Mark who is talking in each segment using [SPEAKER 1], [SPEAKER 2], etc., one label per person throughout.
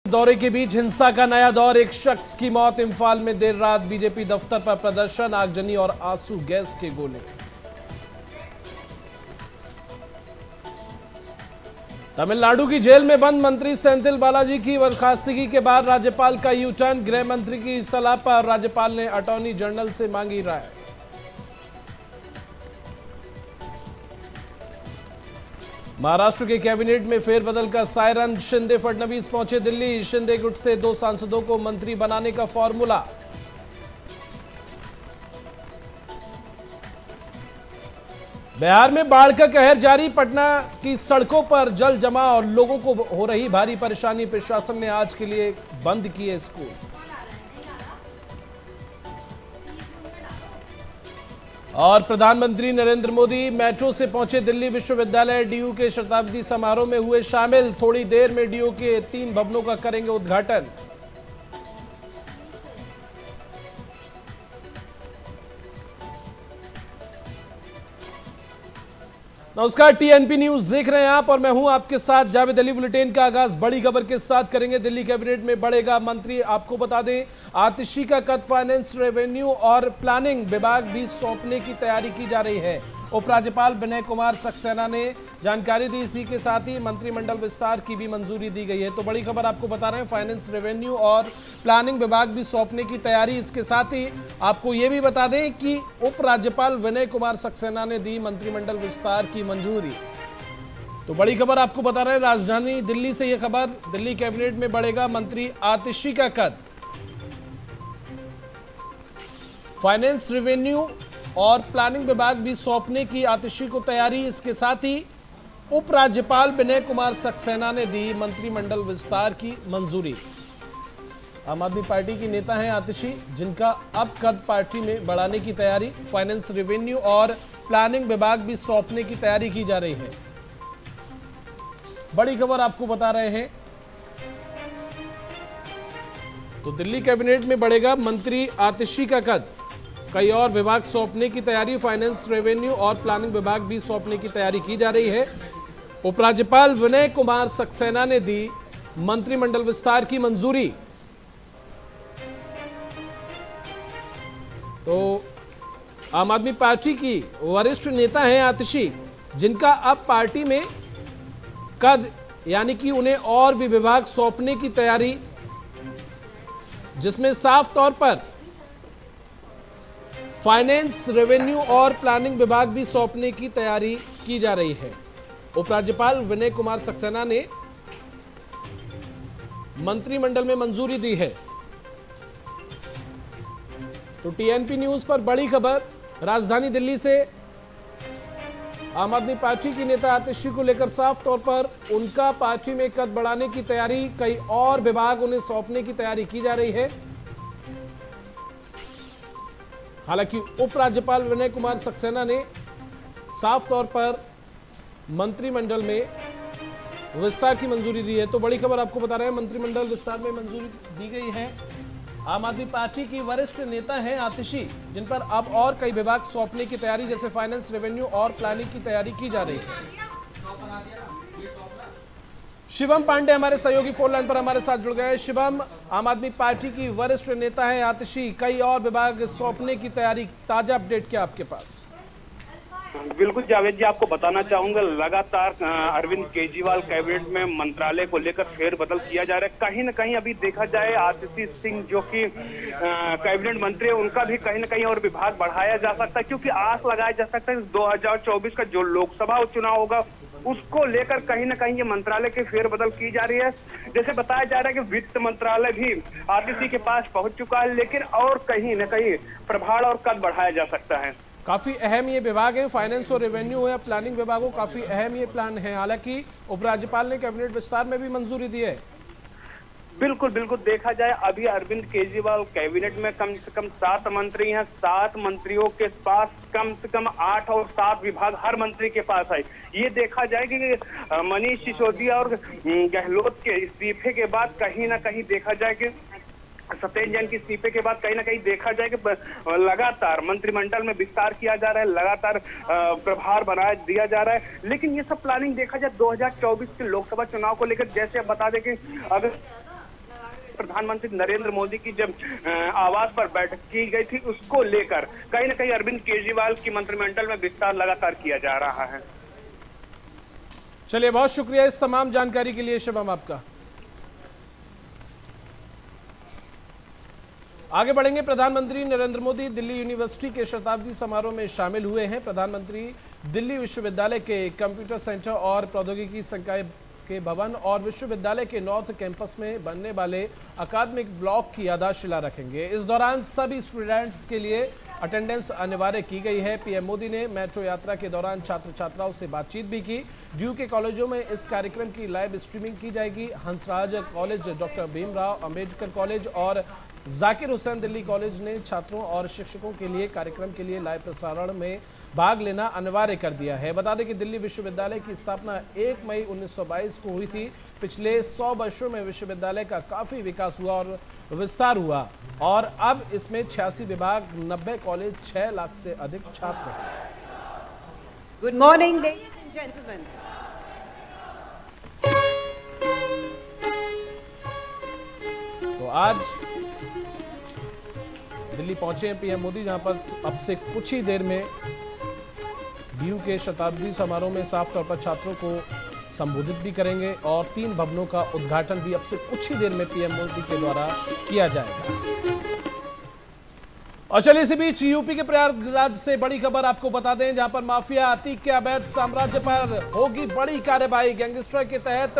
[SPEAKER 1] दौरे के बीच हिंसा का नया दौर, एक शख्स की मौत। इम्फाल में देर रात बीजेपी दफ्तर पर प्रदर्शन, आगजनी और आंसू गैस के गोले। तमिलनाडु की जेल में बंद मंत्री सेंथिल बालाजी की बर्खास्तगी के बाद राज्यपाल का यू टर्न, गृह मंत्री की सलाह पर राज्यपाल ने अटॉर्नी जनरल से मांगी राय। महाराष्ट्र के कैबिनेट में फेरबदल का सायरन, शिंदे फडणवीस पहुंचे दिल्ली, शिंदे गुट से 2 सांसदों को मंत्री बनाने का फॉर्मूला। बिहार में बाढ़ का कहर जारी, पटना की सड़कों पर जल जमाव और लोगों को हो रही भारी परेशानी। प्रशासन ने आज के लिए बंद किए स्कूल। और प्रधानमंत्री नरेंद्र मोदी मेट्रो से पहुंचे दिल्ली विश्वविद्यालय, डीयू के शताब्दी समारोह में हुए शामिल। थोड़ी देर में डीयू के 3 भवनों का करेंगे उद्घाटन। नमस्कार, टीएनपी न्यूज देख रहे हैं आप और मैं हूं आपके साथ जावेद अली। बुलेटिन का आगाज बड़ी खबर के साथ करेंगे। दिल्ली कैबिनेट में बढ़ेगा मंत्री। आपको बता दें, आतिशी का कद फाइनेंस, रेवेन्यू और प्लानिंग विभाग भी सौंपने की तैयारी की जा रही है। उपराज्यपाल विनय कुमार सक्सेना ने जानकारी दी। इसी के साथ ही मंत्रिमंडल विस्तार की भी मंजूरी दी गई है। तो बड़ी खबर आपको बता रहे हैं, फाइनेंस, रेवेन्यू और प्लानिंग विभाग भी सौंपने की तैयारी। इसके साथ ही आपको ये भी बता दें कि उपराज्यपाल विनय कुमार सक्सेना ने दी मंत्रिमंडल विस्तार की मंजूरी। तो बड़ी खबर आपको बता रहे हैं, राजधानी दिल्ली से यह खबर। दिल्ली कैबिनेट में बढ़ेगा मंत्री आतिशी का कद, फाइनेंस, रेवेन्यू और प्लानिंग विभाग भी सौंपने की आतिशी को तैयारी। इसके साथ ही उपराज्यपाल विनय कुमार सक्सेना ने दी मंत्रिमंडल विस्तार की मंजूरी। आम आदमी पार्टी की नेता हैं आतिशी, जिनका अब कद पार्टी में बढ़ाने की तैयारी। फाइनेंस, रेवेन्यू और प्लानिंग विभाग भी सौंपने की तैयारी की जा रही है। बड़ी खबर आपको बता रहे हैं। तो दिल्ली कैबिनेट में बढ़ेगा मंत्री आतिशी का कद, कई और विभाग सौंपने की तैयारी। फाइनेंस, रेवेन्यू और प्लानिंग विभाग भी सौंपने की तैयारी की जा रही है। उपराज्यपाल विनय कुमार सक्सेना ने दी मंत्रिमंडल विस्तार की मंजूरी। तो आम आदमी पार्टी की वरिष्ठ नेता हैं आतिशी, जिनका अब पार्टी में कद यानी कि उन्हें और भी विभाग सौंपने की तैयारी, जिसमें साफ तौर पर फाइनेंस, रेवेन्यू और प्लानिंग विभाग भी सौंपने की तैयारी की जा रही है। उपराज्यपाल विनय कुमार सक्सेना ने मंत्रिमंडल में मंजूरी दी है। तो टीएनपी न्यूज पर बड़ी खबर, राजधानी दिल्ली से आम आदमी पार्टी की नेता आतिशी को लेकर साफ तौर पर उनका पार्टी में कद बढ़ाने की तैयारी, कई और विभाग उन्हें सौंपने की तैयारी की जा रही है। हालांकि उपराज्यपाल विनय कुमार सक्सेना ने साफ तौर पर मंत्रिमंडल में विस्तार की मंजूरी दी है। तो बड़ी खबर आपको बता रहे हैं, मंत्रिमंडल विस्तार में मंजूरी दी गई है। आम आदमी पार्टी की वरिष्ठ नेता हैं आतिशी, जिन पर अब और कई विभाग सौंपने की तैयारी, जैसे फाइनेंस, रेवेन्यू और प्लानिंग की तैयारी की जा रही है। शिवम पांडे हमारे सहयोगी फोन लाइन पर हमारे साथ जुड़ गए। शिवम, आम आदमी पार्टी की वरिष्ठ नेता है आतिशी, कई और विभाग सौंपने की तैयारी, ताजा अपडेट क्या आपके पास?
[SPEAKER 2] बिल्कुल जावेद जी, आपको बताना चाहूंगा, लगातार अरविंद केजरीवाल कैबिनेट में मंत्रालय को लेकर फेरबदल किया जा रहा है। कहीं न कहीं अभी देखा जाए, आतिशी सिंह जो कि कैबिनेट मंत्री है, उनका भी कहीं न कहीं और विभाग बढ़ाया जा सकता है, क्योंकि आस लगाया जा सकता है 2024 का जो लोकसभा चुनाव होगा उसको लेकर कहीं न कहीं ये मंत्रालय की फेरबदल की जा रही है। जैसे बताया जा रहा है कि वित्त मंत्रालय भी आतिशी के पास पहुंच चुका है, लेकिन और कहीं न कहीं प्रभार और कद बढ़ाया जा सकता है।
[SPEAKER 1] काफी अहम ये विभाग है, फाइनेंस और रेवेन्यू या प्लानिंग विभागों, काफी अहम ये प्लान है। हालांकि उपराज्यपाल ने कैबिनेट विस्तार में भी मंजूरी दी है।
[SPEAKER 2] बिल्कुल बिल्कुल, देखा जाए अभी अरविंद केजरीवाल कैबिनेट में कम से कम 7 मंत्री हैं। 7 मंत्रियों के पास कम से कम 8 और 7 विभाग हर मंत्री के पास है। ये देखा जाए कि मनीष सिसोदिया और गहलोत के इस्तीफे के बाद कहीं ना कहीं देखा जाए कि सत्येंद्र जैन के इस्तीफे के बाद कहीं ना कहीं देखा जाए कि लगातार मंत्रिमंडल में विस्तार किया जा रहा है, लगातार प्रभार बनाया दिया जा रहा है। लेकिन ये सब प्लानिंग देखा जाए 2024 के लोकसभा चुनाव को लेकर, जैसे अब बता दें कि अगर प्रधानमंत्री नरेंद्र मोदी की जब आवास पर बैठक की गई थी, उसको लेकर कहीं ना कहीं अरविंद केजरीवाल की मंत्रिमंडल में विस्तार लगातार किया जा रहा है।
[SPEAKER 1] चलिए, बहुत शुक्रिया इस तमाम जानकारी के लिए शिवम आपका। आगे बढ़ेंगे। प्रधानमंत्री नरेंद्र मोदी दिल्ली यूनिवर्सिटी के शताब्दी समारोह में शामिल हुए हैं। प्रधानमंत्री दिल्ली विश्वविद्यालय के कंप्यूटर सेंटर और प्रौद्योगिकी संकाय के भवन और विश्वविद्यालय के नॉर्थ कैंपस में बनने वाले अकादमिक ब्लॉक की आधारशिला रखेंगे। इस दौरान सभी स्टूडेंट्स के लिए अटेंडेंस अनिवार्य की गई है। पीएम मोदी ने मेट्रो यात्रा के दौरान छात्र छात्राओं से बातचीत भी की। ड्यू के कॉलेजों में इस कार्यक्रम की लाइव स्ट्रीमिंग की जाएगी। Hansraj college, doctor Bhimrao Ambedkar college और जाकिर हुसैन दिल्ली कॉलेज ने छात्रों और शिक्षकों के लिए कार्यक्रम के लिए लाइव प्रसारण में भाग लेना अनिवार्य कर दिया है। बता दें कि दिल्ली विश्वविद्यालय की स्थापना 1 मई 1922 को हुई थी। पिछले 100 वर्षों में विश्वविद्यालय का काफी विकास हुआ और विस्तार हुआ और अब इसमें 86 विभाग, 90 कॉलेज, 6 लाख से अधिक छात्र हैं।
[SPEAKER 3] Good morning ladies and gentleman.
[SPEAKER 1] तो आज दिल्ली पहुंचे हैं पीएम मोदी, जहां पर अब से कुछ ही देर में डीयू के शताब्दी समारोह में साफ तौर पर छात्रों को संबोधित भी करेंगे और 3 भवनों का उद्घाटन भी अब से कुछ ही देर में पीएम मोदी के द्वारा किया जाएगा। और चलिए, इसी बीच यूपी के प्रयागराज से बड़ी खबर आपको बता दें, जहां पर माफिया अतीक के अवैध साम्राज्य पर होगी बड़ी कार्रवाई। गैंगस्टर के तहत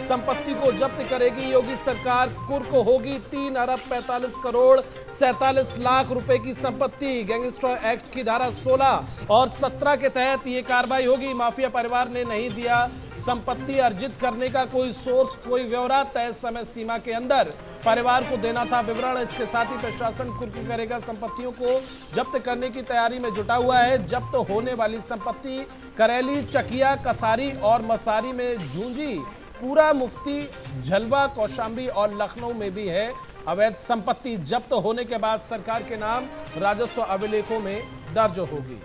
[SPEAKER 1] संपत्ति को जब्त करेगी योगी सरकार। कुर्क होगी 3 अरब 45 करोड़ 47 लाख रुपए की संपत्ति। गैंगस्टर एक्ट की धारा 16 और 17 के तहत ये कार्रवाई होगी। माफिया परिवार ने नहीं दिया संपत्ति अर्जित करने का कोई सोर्स, कोई ब्यौरा। तय समय सीमा के अंदर परिवार को देना था विवरण। इसके साथ ही प्रशासन कुर्क करेगा संपत्तियों को जब्त करने की तैयारी में जुटा हुआ है। जब्त होने वाली संपत्ति करेली, चकिया, कसारी और मसारी में जूंजी, पूरा मुफ्ती, झलवा, कौशाम्बी और लखनऊ में भी है अवैध संपत्ति। जब्त होने के बाद सरकार के नाम राजस्व अभिलेखों में दर्ज होगी।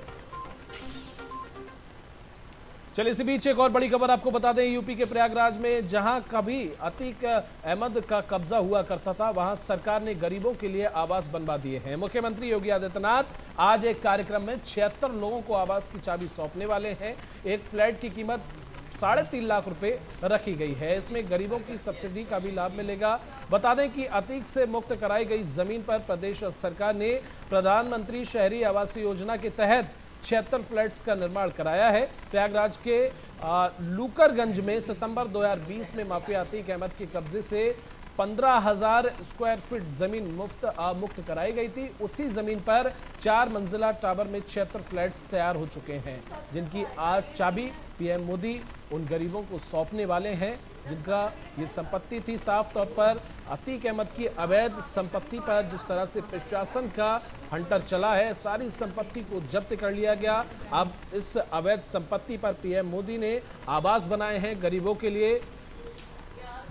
[SPEAKER 1] चलिए, इसी बीच एक और बड़ी खबर आपको बता दें। यूपी के प्रयागराज में जहां कभी अतीक अहमद का कब्जा हुआ करता था, वहां सरकार ने गरीबों के लिए आवास बनवा दिए हैं। मुख्यमंत्री योगी आदित्यनाथ आज एक कार्यक्रम में 76 लोगों को आवास की चाबी सौंपने वाले हैं। एक फ्लैट की कीमत 3.5 लाख रुपए रखी गई है। इसमें गरीबों की सब्सिडी का भी लाभ मिलेगा। बता दें कि अतीक से मुक्त कराई गई जमीन पर प्रदेश सरकार ने प्रधानमंत्री शहरी आवास योजना के तहत 76 फ्लैट्स का निर्माण कराया है। प्रयागराज के लूकरगंज में सितंबर 2020 में माफिया अतीक अहमद के कब्जे से 15,000 स्क्वायर फीट जमीन मुक्त कराई गई थी। उसी जमीन पर 4 मंजिला टावर में 76 फ्लैट्स तैयार हो चुके हैं, जिनकी आज चाबी पीएम मोदी उन गरीबों को सौंपने वाले हैं जिनका ये संपत्ति थी। साफ तौर पर अतीक अहमद की अवैध संपत्ति पर जिस तरह से प्रशासन का हंटर चला है, सारी संपत्ति को जब्त कर लिया गया। अब इस अवैध संपत्ति पर पीएम मोदी ने आवास बनाए हैं गरीबों के लिए,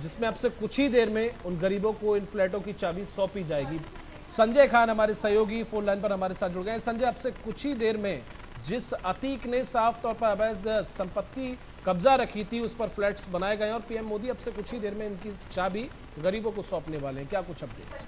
[SPEAKER 1] जिसमें अब से कुछ ही देर में उन गरीबों को इन फ्लैटों की चाबी सौंपी जाएगी। संजय खान हमारे सहयोगी फोन लाइन पर हमारे साथ जुड़ गए। संजय, अब से कुछ ही देर में जिस अतीक ने साफ तौर पर अवैध संपत्ति कब्जा रखी थी, उस पर फ्लैट्स बनाए गए और पीएम मोदी अब से कुछ ही देर में इनकी चाबी गरीबों को सौंपने वाले हैं। क्या कुछ अपडेट?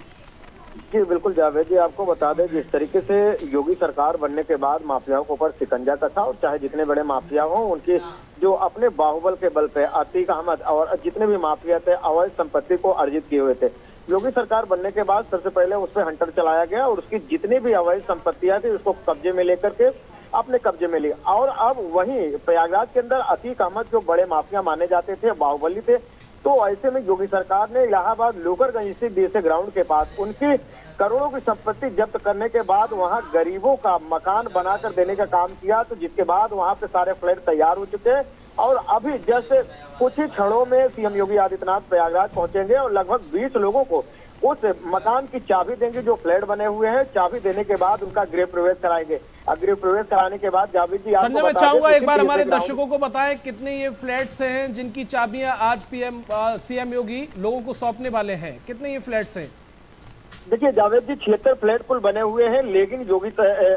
[SPEAKER 4] जी बिल्कुल जावेद जी, आपको बता दें जिस तरीके से योगी सरकार बनने के बाद माफियाओं के ऊपर शिकंजा कसा और चाहे जितने बड़े माफिया हों, उनके जो अपने बाहुबल के बल पे अतीक अहमद और जितने भी माफिया थे अवैध संपत्ति को अर्जित किए हुए थे। योगी सरकार बनने के बाद सबसे पहले उस पर हंटर चलाया गया और उसकी जितनी भी अवैध संपत्तियां थी उसको कब्जे में लेकर के अपने कब्जे में ली। और अब वहीं प्रयागराज के अंदर अतीक अहमद जो बड़े माफिया माने जाते थे, बाहुबली थे, तो ऐसे में योगी सरकार ने इलाहाबाद लूकरगंज स्थित डीएसए ग्राउंड के पास उनकी करोड़ों की संपत्ति जब्त करने के बाद वहां गरीबों का मकान बनाकर देने का काम किया। तो जिसके बाद वहां पे सारे फ्लैट तैयार हो चुके हैं और अभी जैसे कुछ ही क्षणों में सीएम योगी आदित्यनाथ प्रयागराज पहुंचेंगे और लगभग 20 लोगों को उस मकान की चाबी देंगे जो फ्लैट बने हुए हैं। चाबी देने के बाद उनका गृह प्रवेश कराएंगे। गृह प्रवेश कराने के बाद जावेद जी,
[SPEAKER 1] संजय मैं चाहूंगा एक बार हमारे दर्शकों को बताएं कितने ये फ्लैट्स हैं जिनकी चाबियां आज सीएम योगी लोगों को सौंपने वाले हैं। कितने ये फ्लैट्स हैं?
[SPEAKER 4] देखिए जावेद जी, 76 फ्लैट कुल बने हुए हैं, लेकिन योगी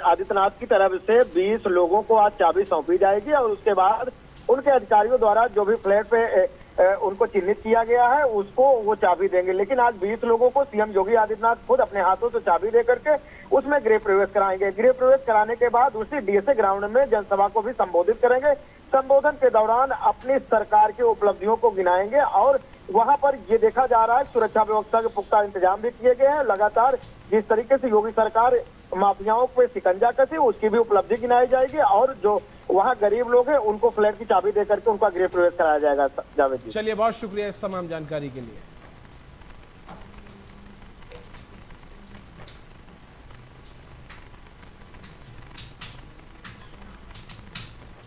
[SPEAKER 4] आदित्यनाथ की तरफ से 20 लोगों को आज चाबी सौंपी जाएगी और उसके बाद उनके अधिकारियों द्वारा जो भी फ्लैट पे उनको चिन्हित किया गया है उसको वो चाबी देंगे। लेकिन आज 20 लोगों को सीएम योगी आदित्यनाथ खुद अपने हाथों से चाबी दे करके उसमें गृह प्रवेश कराएंगे। गृह प्रवेश कराने के बाद उसी डीएसए ग्राउंड में जनसभा को भी संबोधित करेंगे। संबोधन के दौरान अपनी सरकार की उपलब्धियों को गिनाएंगे और वहां पर ये देखा जा रहा है सुरक्षा व्यवस्था के पुख्ता इंतजाम भी किए गए हैं। लगातार जिस तरीके से योगी सरकार माफियाओं पे शिकंजा कसी उसकी भी उपलब्धि गिनाई जाएगी और जो वहां गरीब लोग हैं उनको फ्लैट की चाबी दे करके उनका गृह प्रवेश कराया जाएगा। जावेद जी,
[SPEAKER 1] चलिए बहुत शुक्रिया इस तमाम जानकारी के लिए।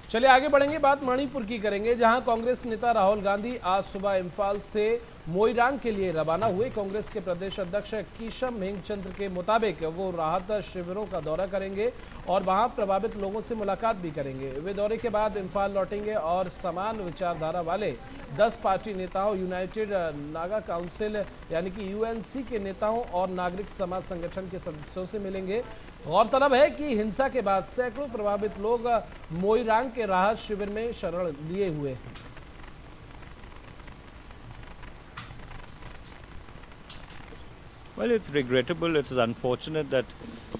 [SPEAKER 1] चलिए आगे बढ़ेंगे, बात मणिपुर की करेंगे, जहां कांग्रेस नेता राहुल गांधी आज सुबह इम्फाल से मोइरांग के लिए रवाना हुए। कांग्रेस के प्रदेश अध्यक्ष किशम हेंगचंद्र के मुताबिक वो राहत शिविरों का दौरा करेंगे और वहां प्रभावित लोगों से मुलाकात भी करेंगे। वे दौरे के बाद इम्फाल लौटेंगे और समान विचारधारा वाले 10 पार्टी नेताओं, यूनाइटेड नागा काउंसिल यानी कि यूएनसी के नेताओं और नागरिक समाज संगठन के सदस्यों से मिलेंगे। गौरतलब है कि हिंसा के बाद सैकड़ों प्रभावित लोग मोइरांग के राहत शिविर में शरण लिए हुए हैं।
[SPEAKER 5] Well, it's regrettable, it's unfortunate that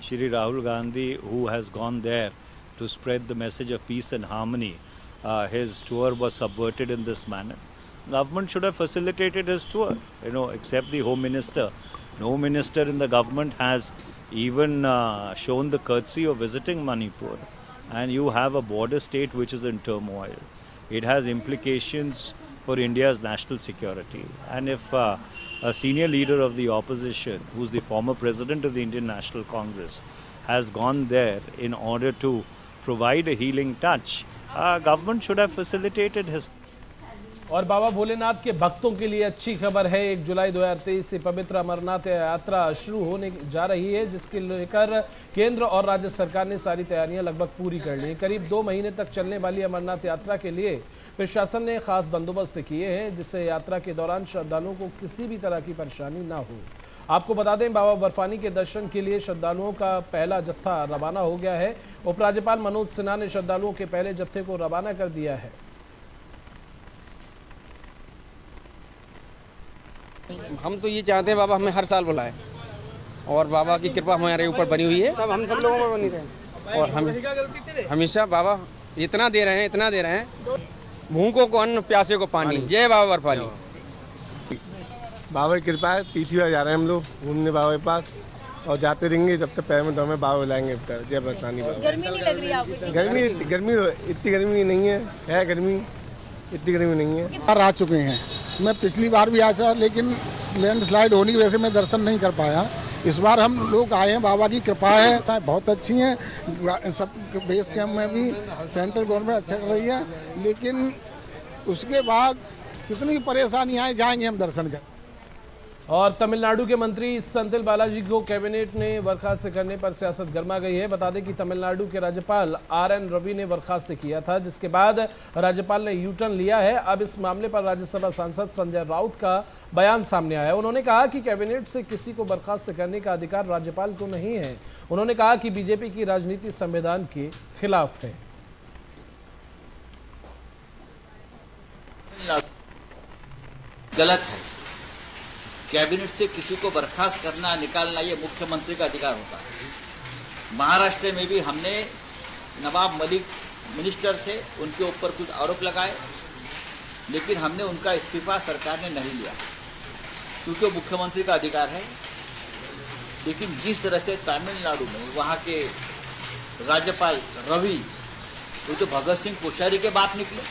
[SPEAKER 5] Shri Rahul Gandhi, who has gone there to spread the message of peace and harmony, his tour was subverted in this manner. Government should have facilitated his tour, except the Home Minister. No minister in the government has even shown the courtesy of visiting Manipur. And you have a border state which is in turmoil. It has implications for India's national security. And if a senior leader of the opposition, who's the former president of the Indian National Congress, has gone there in order to provide a healing touch, government should have facilitated his.
[SPEAKER 1] और बाबा भोलेनाथ के भक्तों के लिए अच्छी खबर है। 1 जुलाई 2023 से पवित्र अमरनाथ यात्रा शुरू होने जा रही है, जिसके लेकर केंद्र और राज्य सरकार ने सारी तैयारियां लगभग पूरी कर ली हैं। करीब 2 महीने तक चलने वाली अमरनाथ यात्रा के लिए प्रशासन ने खास बंदोबस्त किए हैं, जिससे यात्रा के दौरान श्रद्धालुओं को किसी भी तरह की परेशानी ना हो। आपको बता दें, बाबा बर्फानी के दर्शन के लिए श्रद्धालुओं का पहला जत्था रवाना हो गया है। उपराज्यपाल मनोज सिन्हा ने श्रद्धालुओं के पहले जत्थे को रवाना कर दिया है।
[SPEAKER 6] हम तो ये चाहते हैं बाबा हमें हर साल बुलाए और बाबा की कृपा हमारे ऊपर बनी हुई है, सब लोगों पर बनी रहे और हम हमेशा बाबा इतना दे रहे हैं, भूखों को अन्न, प्यासे को पानी। जय बाबा बर्फानी।
[SPEAKER 7] बाबा की कृपा है, 30 बार जा रहे हैं हम लोग घूमने बाबा के पास और जाते रहेंगे जब तक पैर में दम है। बाबा बुलाएंगे। जय बरसानी बाबा। गर्मी नहीं लग रही आपको? गर्मी इतनी गर्मी नहीं है गर्मी इतनी गर्मी नहीं है।
[SPEAKER 8] बार आ चुके हैं, मैं पिछली बार भी आया था लेकिन लैंडस्लाइड होने की वजह से मैं दर्शन नहीं कर पाया। इस बार हम लोग आए हैं, बाबा की कृपा है, बहुत अच्छी है। सब बेस कैंप में भी सेंट्रल गवर्नमेंट अच्छा कर रही है, लेकिन उसके बाद कितनी परेशानियाँ आए, जाएंगे हम दर्शन कर।
[SPEAKER 1] और तमिलनाडु के मंत्री सेंथिल बालाजी को कैबिनेट ने बर्खास्त करने पर सियासत गर्मा गई है। बता दें कि तमिलनाडु के राज्यपाल RN रवि ने बर्खास्त किया था, जिसके बाद राज्यपाल ने यू टर्न लिया है। अब इस मामले पर राज्यसभा सांसद संजय राउत का बयान सामने आया। उन्होंने कहा कि कैबिनेट से किसी को बर्खास्त करने का अधिकार राज्यपाल को नहीं है। उन्होंने कहा कि बीजेपी की राजनीति संविधान के खिलाफ है।
[SPEAKER 9] गलत है, कैबिनेट से किसी को बर्खास्त करना, निकालना ये मुख्यमंत्री का अधिकार होता है। महाराष्ट्र में भी हमने नवाब मलिक मिनिस्टर थे, उनके ऊपर कुछ आरोप लगाए, लेकिन हमने उनका इस्तीफा सरकार ने नहीं लिया क्योंकि वो मुख्यमंत्री का अधिकार है। लेकिन जिस तरह से तमिलनाडु में वहाँ के राज्यपाल रवि, वो जो भगत सिंह कोश्यारी के बात निकले,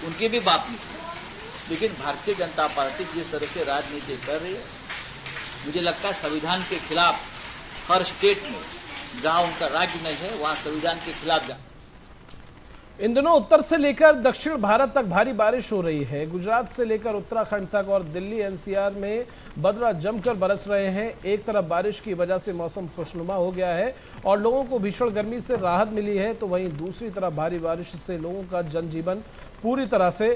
[SPEAKER 9] उनकी भी बात निकली, लेकिन भारतीय जनता पार्टी जिस तरह से राजनीति कर रही है, मुझे लगता है संविधान के खिलाफ हर स्टेट में जहां उनका राज्य नहीं है वहां संविधान के खिलाफ जा।
[SPEAKER 1] इन दिनों उत्तर से लेकर दक्षिण भारत तक भारी बारिश हो रही है। गुजरात से लेकर उत्तराखंड तक और दिल्ली NCR में बदरा जमकर बरस रहे हैं। एक तरफ बारिश की वजह से मौसम खुशनुमा हो गया है और लोगों को भीषण गर्मी से राहत मिली है, तो वहीं दूसरी तरफ भारी बारिश से लोगों का जनजीवन पूरी तरह से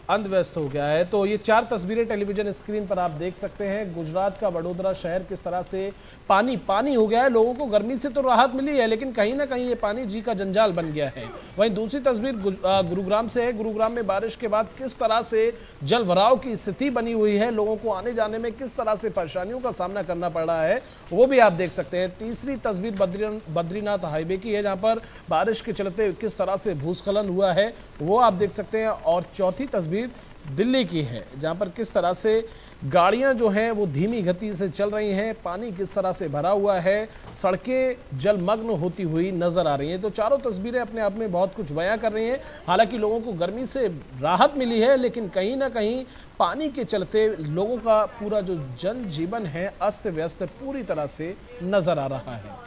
[SPEAKER 1] अस्त व्यस्त हो गया है। तो ये 4 तस्वीरें टेलीविजन स्क्रीन पर आप देख सकते हैं। गुजरात का वडोदरा शहर किस तरह से पानी पानी हो गया है। लोगों को गर्मी से तो राहत मिली है, लेकिन कहीं ना कहीं ये पानी जी का जंजाल बन गया है। वहीं दूसरी तस्वीर गुरुग्राम से है। गुरुग्राम में बारिश के बाद किस तरह से जल भराव की स्थिति बनी हुई है, लोगों को आने जाने में किस तरह से परेशानियों का सामना करना पड़ रहा है, वो भी आप देख सकते हैं। तीसरी तस्वीर बद्रीनाथ हाईवे की है, जहां पर बारिश के चलते किस तरह से भूस्खलन हुआ है वो आप देख सकते हैं। और चौथी तस्वीर दिल्ली की है, जहां पर किस तरह से गाड़ियां जो हैं वो धीमी गति से चल रही हैं, पानी किस तरह से भरा हुआ है, सड़कें जलमग्न होती हुई नजर आ रही हैं। तो चारों तस्वीरें अपने आप में बहुत कुछ बयां कर रही हैं। हालांकि लोगों को गर्मी से राहत मिली है, लेकिन कहीं ना कहीं पानी के चलते लोगों का पूरा जो जनजीवन है अस्त व्यस्त पूरी तरह से नजर आ रहा है।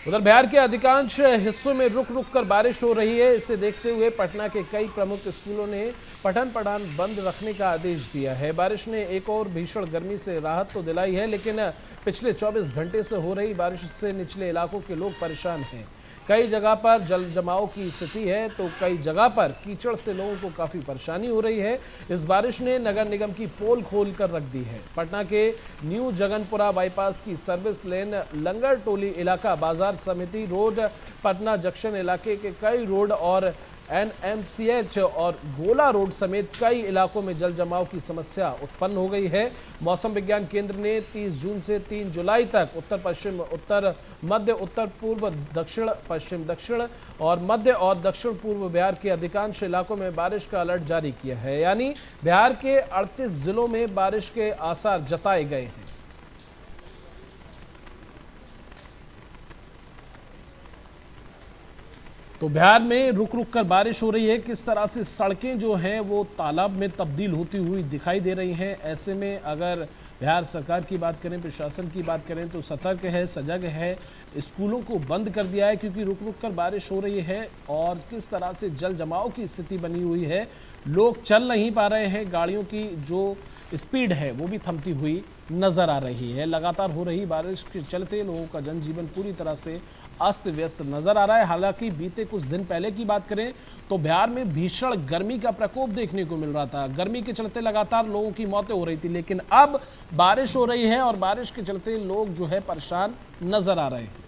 [SPEAKER 1] उधर बिहार के अधिकांश हिस्सों में रुक रुक कर बारिश हो रही है। इसे देखते हुए पटना के कई प्रमुख स्कूलों ने पठन पाठन बंद रखने का आदेश दिया है। बारिश ने एक और भीषण गर्मी से राहत तो दिलाई है, लेकिन पिछले 24 घंटे से हो रही बारिश से निचले इलाकों के लोग परेशान हैं। कई जगह पर जल जमाव की स्थिति है, तो कई जगह पर कीचड़ से लोगों को काफ़ी परेशानी हो रही है। इस बारिश ने नगर निगम की पोल खोल कर रख दी है। पटना के न्यू जगनपुरा बाईपास की सर्विस लेन, लंगर टोली इलाका, बाजार समिति रोड, पटना जंक्शन इलाके के कई रोड और NMCH और गोला रोड समेत कई इलाकों में जल जमाव की समस्या उत्पन्न हो गई है। मौसम विज्ञान केंद्र ने 30 जून से 3 जुलाई तक उत्तर पश्चिम, उत्तर मध्य, उत्तर पूर्व, दक्षिण पश्चिम, दक्षिण और मध्य और दक्षिण पूर्व बिहार के अधिकांश इलाकों में बारिश का अलर्ट जारी किया है। यानी बिहार के 38 जिलों में बारिश के आसार जताए गए हैं। तो बिहार में रुक रुक कर बारिश हो रही है। किस तरह से सड़कें जो हैं वो तालाब में तब्दील होती हुई दिखाई दे रही हैं। ऐसे में अगर बिहार सरकार की बात करें, प्रशासन की बात करें, तो सतर्क है, सजग है। स्कूलों को बंद कर दिया है क्योंकि रुक रुक कर बारिश हो रही है और किस तरह से जल जमाव की स्थिति बनी हुई है। लोग चल नहीं पा रहे हैं, गाड़ियों की जो स्पीड है वो भी थमती हुई नजर आ रही है। लगातार हो रही बारिश के चलते लोगों का जनजीवन पूरी तरह से अस्त व्यस्त नजर आ रहा है। हालांकि बीते कुछ दिन पहले की बात करें तो बिहार में भीषण गर्मी का प्रकोप देखने को मिल रहा था। गर्मी के चलते लगातार लोगों की मौतें हो रही थी, लेकिन अब बारिश हो रही है और बारिश के चलते लोग जो है परेशान नजर आ रहे हैं।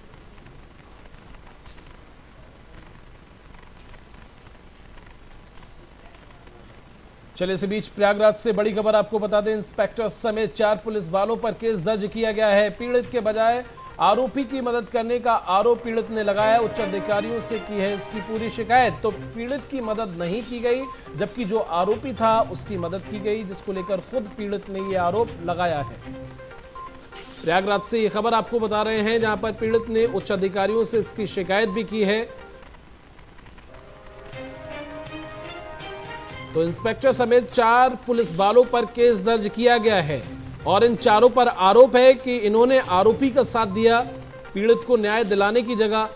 [SPEAKER 1] चलिए, इस बीच प्रयागराज से बड़ी खबर आपको बता दें। इंस्पेक्टर समेत 4 पुलिस वालों पर केस दर्ज किया गया है। पीड़ित के बजाय आरोपी की मदद करने का आरोप पीड़ित ने लगाया। उच्च अधिकारियों से की है इसकी पूरी शिकायत। तो पीड़ित की मदद नहीं की गई, जबकि जो आरोपी था उसकी मदद की गई, जिसको लेकर खुद पीड़ित ने यह आरोप लगाया है। प्रयागराज से ये खबर आपको बता रहे हैं, जहां पर पीड़ित ने उच्च अधिकारियों से इसकी शिकायत भी की है। तो इंस्पेक्टर समेत 4 पुलिस वालों पर केस दर्ज किया गया है और इन चारों पर आरोप है कि इन्होंने आरोपी का साथ दिया पीड़ित को न्याय दिलाने की जगह,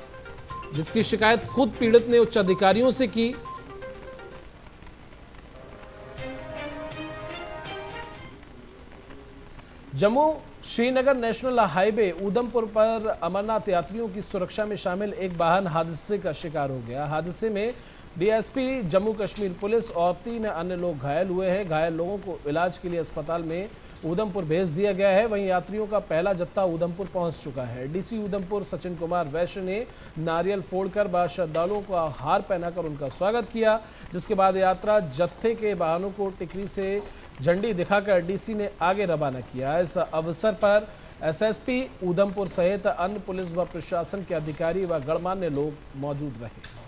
[SPEAKER 1] जिसकी शिकायत खुद पीड़ित ने उच्च अधिकारियों से की। जम्मू श्रीनगर नेशनल हाईवे उधमपुर पर अमरनाथ यात्रियों की सुरक्षा में शामिल एक वाहन हादसे का शिकार हो गया। हादसे में डीएसपी जम्मू कश्मीर पुलिस और 3 अन्य लोग घायल हुए हैं। घायल लोगों को इलाज के लिए अस्पताल में उधमपुर भेज दिया गया है। वहीं यात्रियों का पहला जत्था उधमपुर पहुंच चुका है। डीसी उधमपुर सचिन कुमार वैश्य ने नारियल फोड़कर श्रद्धालुओं को हार पहनाकर उनका स्वागत किया, जिसके बाद यात्रा जत्थे के वाहनों को टिकरी से झंडी दिखाकर डीसी ने आगे रवाना किया। इस अवसर पर एसएसपी उधमपुर सहित अन्य पुलिस व प्रशासन के अधिकारी व गणमान्य लोग मौजूद रहे।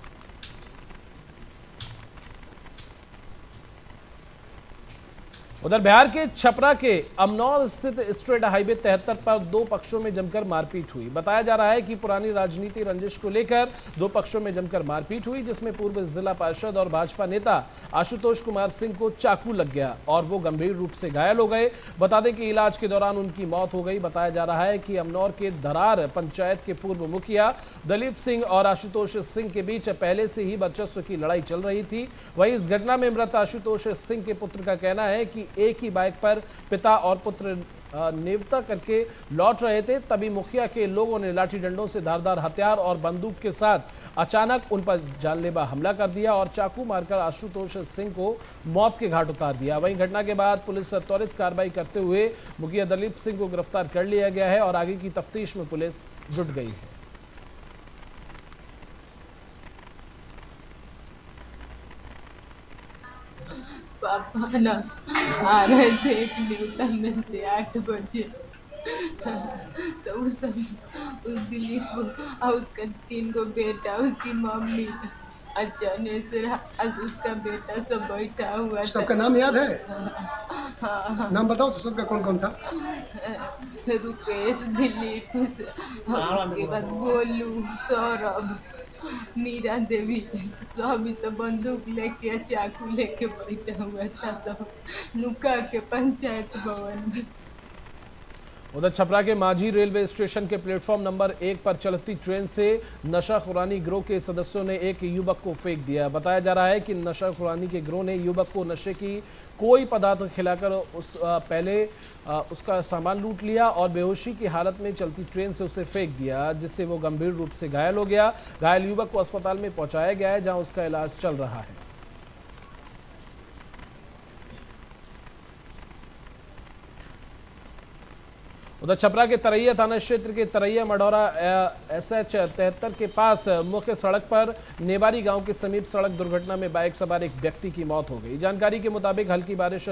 [SPEAKER 1] उधर बिहार के छपरा के अमनौर स्थित स्टेट हाईवे 73 पर 2 पक्षों में जमकर मारपीट हुई। बताया जा रहा है कि पुरानी राजनीति रंजिश को लेकर 2 पक्षों में जमकर मारपीट हुई, जिसमें पूर्व जिला पार्षद और भाजपा नेता आशुतोष कुमार सिंह को चाकू लग गया और वो गंभीर रूप से घायल हो गए। बता दें कि इलाज के दौरान उनकी मौत हो गई। बताया जा रहा है कि अमनौर के धरार पंचायत के पूर्व मुखिया दलीप सिंह और आशुतोष सिंह के बीच पहले से ही वर्चस्व की लड़ाई चल रही थी। वहीं इस घटना में मृत आशुतोष सिंह के पुत्र का कहना है कि एक ही बाइक पर पिता और पुत्र नेवता करके लौट रहे थे, तभी मुखिया के लोगों ने लाठी डंडों से धारदार हथियार और बंदूक के साथ अचानक उन पर जानलेवा हमला कर दिया और चाकू मारकर आशुतोष सिंह को मौत के घाट उतार दिया। वहीं घटना के बाद पुलिस त्वरित कार्रवाई करते हुए मुखिया दलीप सिंह को गिरफ्तार कर लिया गया है और आगे की तफ्तीश में पुलिस जुट गई है।
[SPEAKER 10] पापा ना आ रहे थे एक न्यूटन में से 8 बजे, तो उस दिलीप और उसका 3 गो बेटा, उसकी मम्मी अचानक उसका बेटा सब बैठा हुआ।
[SPEAKER 11] सबका नाम याद है?
[SPEAKER 10] हाँ।
[SPEAKER 11] नाम बताओ तो सबका कौन कौन था?
[SPEAKER 10] रुपेश, दिलीप, उसके बाद गोलू, सौरभ, मीरा देवी, सब बंदूक लेके चाकू लेके बैठा हुआ था, सब नुका के पंचायत भवन में।
[SPEAKER 1] उधर छपरा के माझी रेलवे स्टेशन के प्लेटफॉर्म नंबर 1 पर चलती ट्रेन से नशाखुरानी गिरोह के सदस्यों ने एक युवक को फेंक दिया। बताया जा रहा है कि नशाखुरानी के गिरोह ने युवक को नशे की कोई पदार्थ खिलाकर पहले उसका सामान लूट लिया और बेहोशी की हालत में चलती ट्रेन से उसे फेंक दिया, जिससे वो गंभीर रूप से घायल हो गया। घायल युवक को अस्पताल में पहुंचाया गया है, जहां उसका इलाज चल रहा है। उधर छपरा के तरैया थाना क्षेत्र के तरैया मढ़ौरा SH 73 के पास मुख्य सड़क पर नेबारी गांव के समीप सड़क दुर्घटना में बाइक सवार एक व्यक्ति की मौत हो गई। जानकारी के मुताबिक हल्की बारिश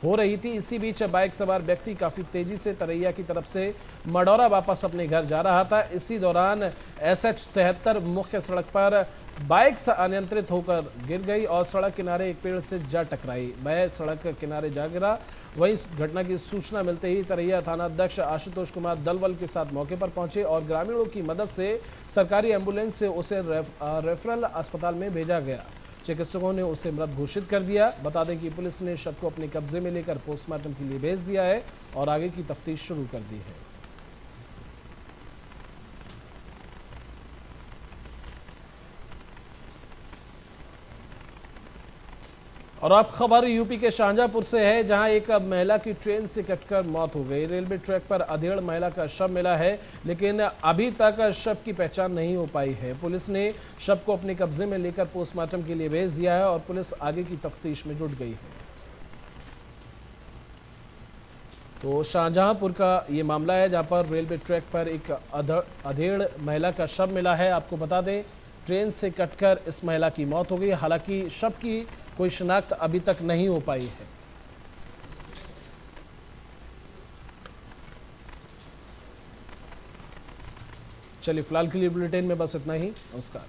[SPEAKER 1] हो रही थी। इसी बीच बाइक सवार व्यक्ति काफी तेजी से तरैया की तरफ से मढ़ौरा वापस अपने घर जा रहा था। इसी दौरान SH 73 मुख्य सड़क पर बाइक से अनियंत्रित होकर गिर गई और सड़क किनारे एक पेड़ से जा टकराई। वह सड़क किनारे जा गिरा। वहीं घटना की सूचना मिलते ही तरैया थाना अध्यक्ष आशुतोष कुमार दलवल के साथ मौके पर पहुंचे और ग्रामीणों की मदद से सरकारी एम्बुलेंस से उसे रेफरल अस्पताल में भेजा गया। चिकित्सकों ने उसे मृत घोषित कर दिया। बता दें कि पुलिस ने शव को अपने कब्जे में लेकर पोस्टमार्टम के लिए भेज दिया है और आगे की तफ्तीश शुरू कर दी है। और अब खबर यूपी के शाहजहांपुर से है, जहां एक महिला की ट्रेन से कटकर मौत हो गई। रेलवे ट्रैक पर अधेड़ महिला का शव मिला है, लेकिन अभी तक शव की पहचान नहीं हो पाई है। पुलिस ने शव को अपने कब्जे में लेकर पोस्टमार्टम के लिए भेज दिया है और पुलिस आगे की तफ्तीश में जुट गई है। तो शाहजहांपुर का ये मामला है, जहां पर रेलवे ट्रैक पर एक अधेड़ महिला का शव मिला है। आपको बता दें, ट्रेन से कटकर इस महिला की मौत हो गई। हालांकि शव की कोई शिनाख्त अभी तक नहीं हो पाई है। चलिए, फिलहाल के लिए बुलेटिन में बस इतना ही। नमस्कार।